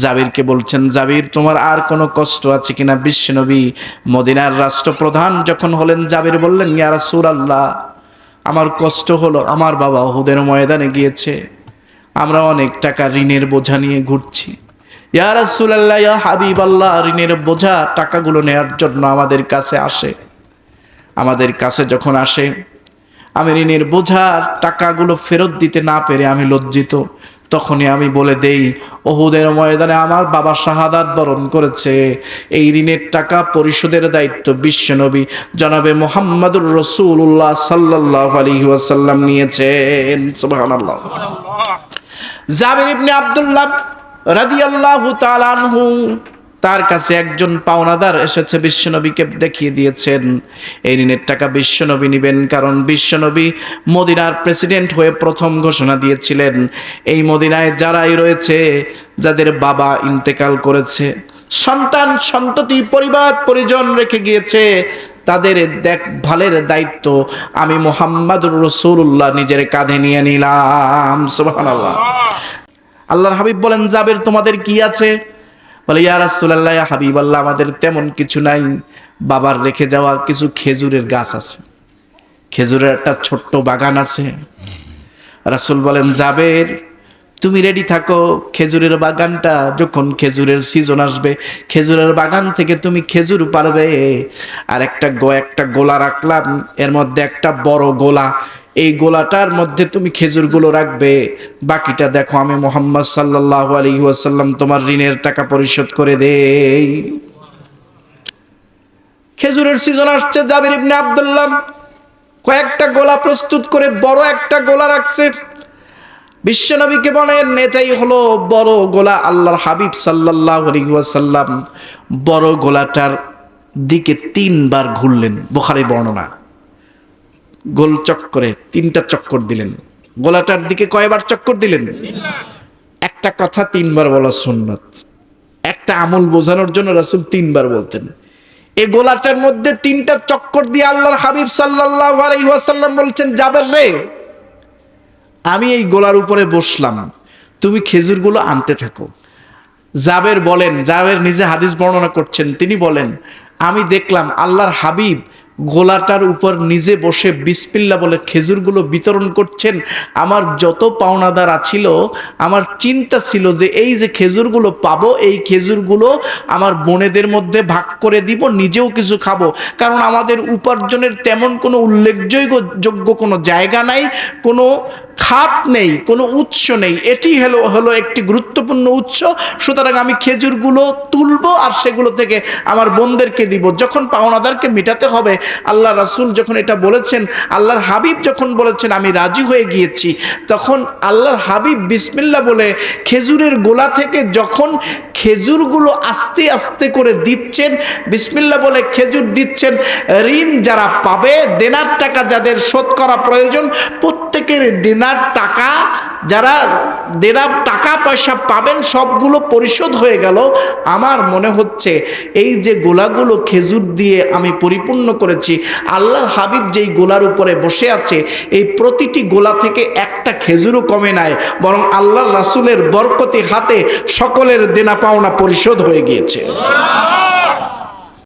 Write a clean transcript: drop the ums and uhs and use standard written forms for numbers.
জাবিরকে বলছেন, জাবির তোমার আর কোনো কষ্ট আছে কিনা? বিশ্বনবী মদিনার রাষ্ট্রপ্রধান যখন হলেন, জাবির বললেন, ইয়া রাসূলুল্লাহ, আমার কষ্ট হলো, আমার বাবা উহুদের ময়দানে গিয়েছে, আমরা অনেক টাকা ঋণের বোঝা নিয়ে ঘুরছি। ইয়া রাসূলুল্লাহ, ইয়া হাবিবাল্লাহ, ঋণের বোঝা টাকাগুলো নেয়ার জন্য আমাদের কাছে আসে। আমাদের কাছে যখন আসে, আমি ঋণের বোঝার টাকাগুলো ফেরত দিতে না পেরে আমি লজ্জিত। তখনই আমি বলে দেই, উহুদের ময়দানে আমার বাবা শাহাদাত বরণ করেছে, এই ঋণের টাকা পরিশোধের দায়িত্ব বিশ্বনবী জনাবে মুহাম্মদুর রাসূলুল্লাহ সাল্লাল্লাহু আলাইহি ওয়াসাল্লাম নিয়েছেন। সুবহানাল্লাহ। জাবির ইবনে আব্দুল্লাহ রাদিয়াল্লাহু তাআলা আনহু, তার কাছে একজন পাওনাদার এসেছে, বিশ্বনবীকে দেখিয়ে দিয়েছেন এই ঋণের টাকা বিশ্বনবী নেবেন, কারণ বিশ্বনবী মদিনার প্রেসিডেন্ট হয়ে প্রথম ঘোষণা দিয়েছিলেন, এই মদিনায় যারাই রয়েছে, যাদের বাবা ইন্তেকাল করেছে, সন্তান সন্ততি পরিবার পরিজন রেখে গিয়েছে, তাদের দেখভালের দায়িত্ব আমি মুহাম্মদুর রাসূলুল্লাহ নিজের কাঁধে নিয়ে নিলাম। সুবহানাল্লাহ। আল্লাহর হাবিব বলেন, জাবির তোমাদের কি আছে? বলে, ইয়া রাসূলুল্লাহ, ইয়া হাবিবাল্লাহ, আমাদের তেমন কিছু নাই, বাবার রেখে যাওয়া কিছু খেজুরের গাছ আছে, খেজুরের একটা ছোট্ট বাগান আছে। রাসূল বলেন, জাবির তুমি রেডি থাকো, খেজুরের বাগানটা যখন খেজুরের সিজন আসবে, খেজুরের বাগান থেকে তুমি খেজুর পারবে। আর একটা গোলা রাখলাম, এর মধ্যে একটা বড় গোলা, এই গোলাটার মধ্যে তুমি খেজুরগুলো রাখবে, বাকিটা দেখো আমি মুহাম্মদ সাল্লাল্লাহু আলাইহি ওয়াসাল্লাম তোমার ঋণের টাকা পরিশোধ করে দেই। খেজুরের সিজন আসছে, জাবির ইবনে আব্দুল্লাহ কয়েকটা গোলা প্রস্তুত করে বড় একটা গোলা রাখছে। বিশ্বনবীকে বলেন, এটাই হলো বড় গোলা। আল্লাহর হাবিব সাল্লাল্লাহু আলাইহি ওয়াসাল্লাম বড় গোলাটার দিকে 3 বার ঘুরলেন, বুখারী বর্ণনা। গোল চক্করে 3টা চক্কর দিলেন। গোলাটার দিকে কয়বার চক্কর দিলেন? একটা কথা 3 বার বলা সুন্নাত, একটা আমল বোঝানোর জন্য রাসূল 3 বার বলতেন। এই গোলাটার মধ্যে 3টা চক্কর দিয়ে আল্লাহর হাবিব সাল্লাল্লাহু আলাইহি ওয়াসাল্লাম বলছেন, জাবের রে, আমি এই গোলার উপরে বসলাম, তুমি খেজুরগুলো আনতে থাকো। জাবের বলেন, জাবের নিজে হাদিস বর্ণনা করছেন, তিনি বলেন, আমি দেখলাম আল্লাহর হাবিব গোলাটার উপর নিজে বসে বিসমিল্লাহ বলে খেজুরগুলো বিতরণ করছেন। আমার যত পাওনাদার আছিল, আমার চিন্তা ছিল যে এই যে খেজুরগুলো পাবো, এই খেজুরগুলো আমার বোনেদের মধ্যে ভাগ করে দিব, নিজেও কিছু খাবো, কারণ আমাদের উপার্জনের তেমন কোনো উল্লেখযোগ্য কোনো জায়গা নাই, কোনো খাত নেই, কোনো উৎস নেই, এটি হলো একটি গুরুত্বপূর্ণ উৎস। সুতরাং আমি খেজুরগুলো তুলবো আর সেগুলো থেকে আমার বোনদেরকে দিব। যখন পাওনাদারকে মেটাতে হবে, আল্লাহ রাসূল যখন এটা বলেছেন, আল্লাহর হাবিব যখন বলেছেন আমি রাজি হয়ে গিয়েছি, তখন আল্লাহর হাবিব বিসমিল্লাহ বলে খেজুরের গোলা থেকে যখন খেজুরগুলো আস্তে আস্তে করে দিচ্ছেন, বিসমিল্লাহ বলে খেজুর দিচ্ছেন, ঋণ যারা পাবে, দেনার টাকা যাদের শোধ করা প্রয়োজন, প্রত্যেকের দেনার টাকা, যারা দেনার টাকা পয়সা পাবেন, সবগুলো পরিশোধ হয়ে গেল। আমার মনে হচ্ছে এই যে গোলাগুলো খেজুর দিয়ে আমি পরিপূর্ণ করেছি, আল্লাহর হাবিব যেই গোলার উপরে বসে আছে, এই প্রতিটি গোলা থেকে একটা খেজুরও কমে নাই, বরং আল্লাহর রাসূলের বরকতি হাতে সকলের দেনা পাওনা পরিশোধ হয়ে গিয়েছে।